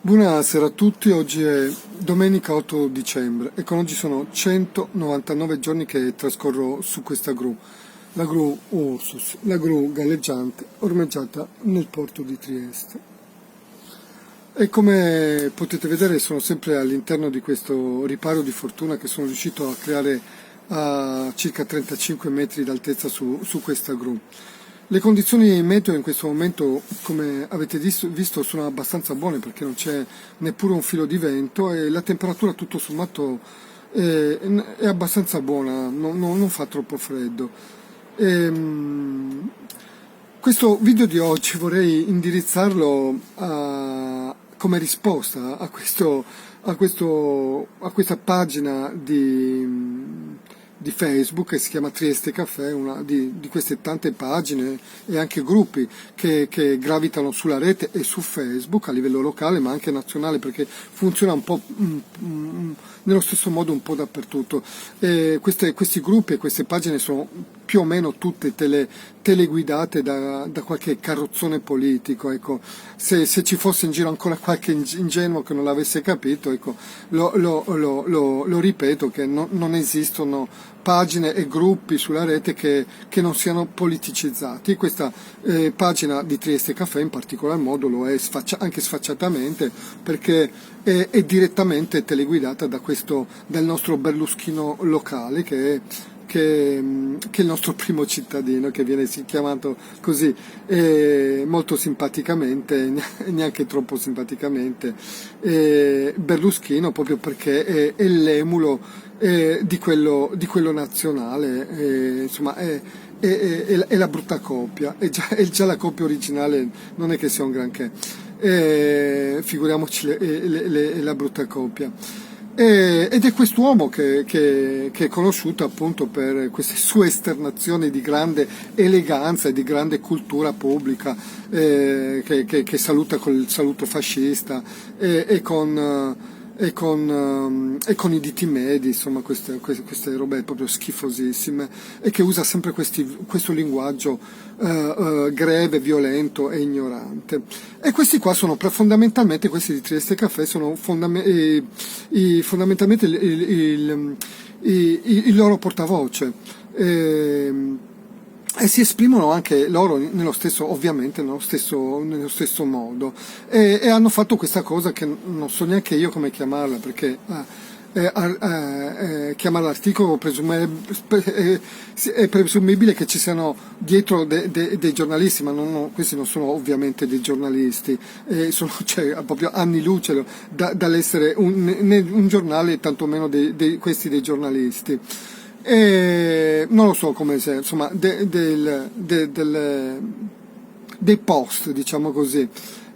Buonasera a tutti, oggi è domenica 8 dicembre e con oggi sono 199 giorni che trascorro su questa gru, la gru Ursus, la gru galleggiante ormeggiata nel porto di Trieste. E come potete vedere sono sempre all'interno di questo riparo di fortuna che sono riuscito a creare a circa 35 metri d'altezza su questa gru. Le condizioni meteo in questo momento, come avete visto, sono abbastanza buone perché non c'è neppure un filo di vento e la temperatura tutto sommato è abbastanza buona, non fa troppo freddo. Questo video di oggi vorrei indirizzarlo come risposta a questa pagina di Facebook che si chiama Trieste Caffè, una di queste tante pagine e anche gruppi che gravitano sulla rete e su Facebook a livello locale ma anche nazionale, perché funziona un po' nello stesso modo un po' dappertutto. Questi gruppi e queste pagine sono più o meno tutte teleguidate da qualche carrozzone politico, ecco. Se ci fosse in giro ancora qualche ingenuo che non l'avesse capito, ecco, lo ripeto che non esistono pagine e gruppi sulla rete che non siano politicizzati. Questa pagina di Trieste Caffè in particolar modo lo è anche sfacciatamente, perché è direttamente teleguidata dal nostro Berluschino locale, che è il nostro primo cittadino, che viene chiamato così molto simpaticamente, neanche troppo simpaticamente, Berluschino, proprio perché è l'emulo di quello nazionale, insomma è la brutta coppia, è già la coppia originale non è che sia un granché, figuriamoci la brutta coppia. Ed è quest'uomo che è conosciuto appunto per queste sue esternazioni di grande eleganza e di grande cultura pubblica, che saluta col saluto fascista e con i diti medi, insomma queste robe proprio schifosissime, e che usa sempre questo linguaggio greve, violento e ignorante. E questi qua sono fondamentalmente, questi di Trieste Caffè, sono fondamentalmente il loro portavoce. E si esprimono anche loro ovviamente nello stesso modo, e hanno fatto questa cosa che non so neanche io come chiamarla, perché chiamarla articolo è presumibile che ci siano dietro dei giornalisti, ma questi non sono ovviamente dei giornalisti, cioè, proprio anni luce dall'essere un giornale, tantomeno questi dei giornalisti. Non lo so come se, insomma, dei post, diciamo così.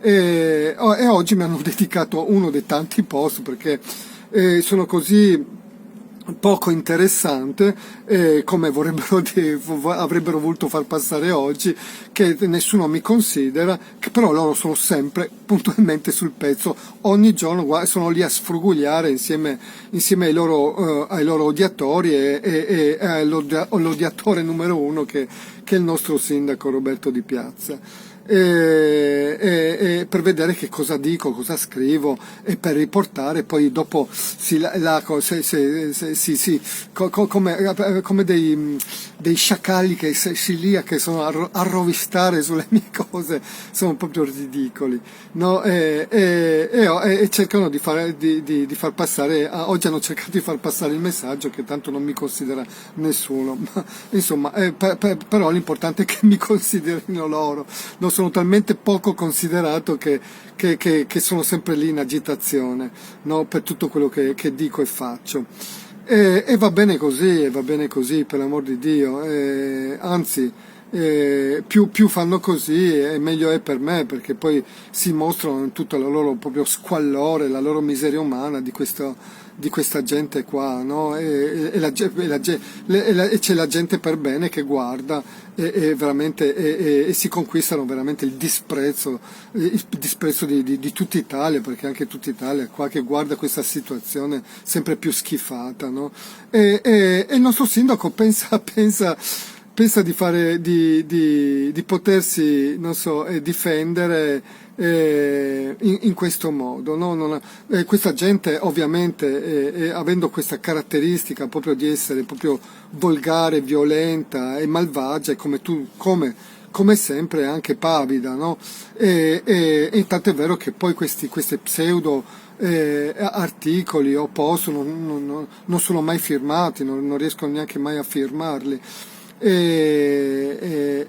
E oggi mi hanno dedicato uno dei tanti post, perché sono così poco interessante, come avrebbero voluto far passare oggi, che nessuno mi considera, che però loro sono sempre puntualmente sul pezzo, ogni giorno sono lì a sfrugugliare insieme ai loro odiatori e all'odiatore numero uno che è il nostro sindaco Roberto Di Piazza. Per vedere che cosa dico, cosa scrivo, e per riportare poi dopo come dei sciacalli che che sono a rovistare sulle mie cose, sono proprio ridicoli, no? E cercano di far passare, oggi hanno cercato di far passare il messaggio che tanto non mi considera nessuno, ma insomma, però l'importante è che mi considerino loro. Non sono talmente poco considerato che sono sempre lì in agitazione, no? Per tutto quello che dico e faccio. E va bene così, per l'amor di Dio, anzi, più fanno così e meglio è per me, perché poi si mostrano in tutto il loro proprio squallore, la loro miseria umana di questa gente qua, no? E c'è la gente per bene che guarda e si conquistano veramente il disprezzo di tutta Italia, perché anche tutta Italia qua che guarda questa situazione sempre più schifata, no? E il nostro sindaco pensa pensa di fare, di potersi, non so, difendere in questo modo, no? Questa gente ovviamente, avendo questa caratteristica proprio di essere proprio volgare, violenta e malvagia, come sempre anche pavida, no? E tanto è vero che poi questi pseudo articoli o post non sono mai firmati, non riescono neanche mai a firmarli.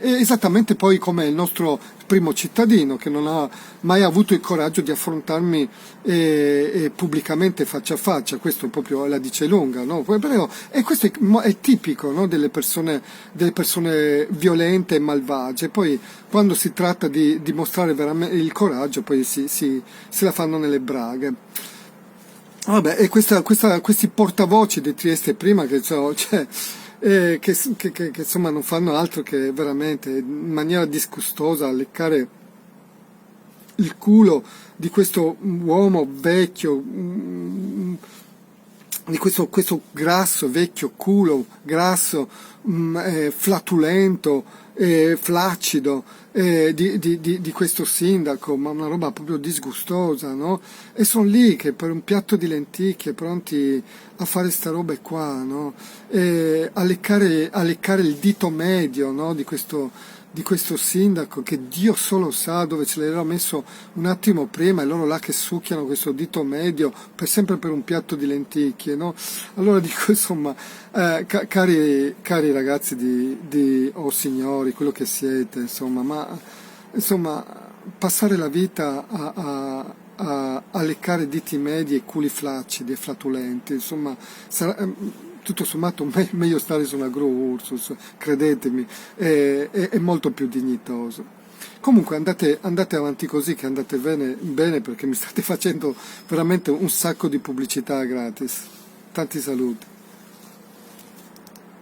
Esattamente poi come il nostro primo cittadino che non ha mai avuto il coraggio di affrontarmi pubblicamente faccia a faccia, questo proprio la dice lunga, no? Però, e questo è tipico, no? delle persone violente e malvagie. Poi quando si tratta di dimostrare veramente il coraggio poi se la fanno nelle braghe. Vabbè, e questi portavoci di Trieste prima che insomma non fanno altro che veramente in maniera disgustosa leccare il culo di questo uomo vecchio, di questo grasso, vecchio culo, grasso, flatulento, flaccido, di questo sindaco, ma una roba proprio disgustosa, no? E sono lì che per un piatto di lenticchie pronti a fare sta robe qua, no? A leccare il dito medio, no? Di questo sindaco che Dio solo sa dove ce l'aveva messo un attimo prima, e loro là che succhiano questo dito medio sempre per un piatto di lenticchie, no? Allora dico, insomma, cari ragazzi o signori, quello che siete, insomma, passare la vita a leccare diti medi e culi flaccidi e flatulenti, insomma, tutto sommato meglio stare su una Gru Ursus, credetemi, è molto più dignitoso. Comunque andate avanti così, che andate bene, perché mi state facendo veramente un sacco di pubblicità gratis. Tanti saluti.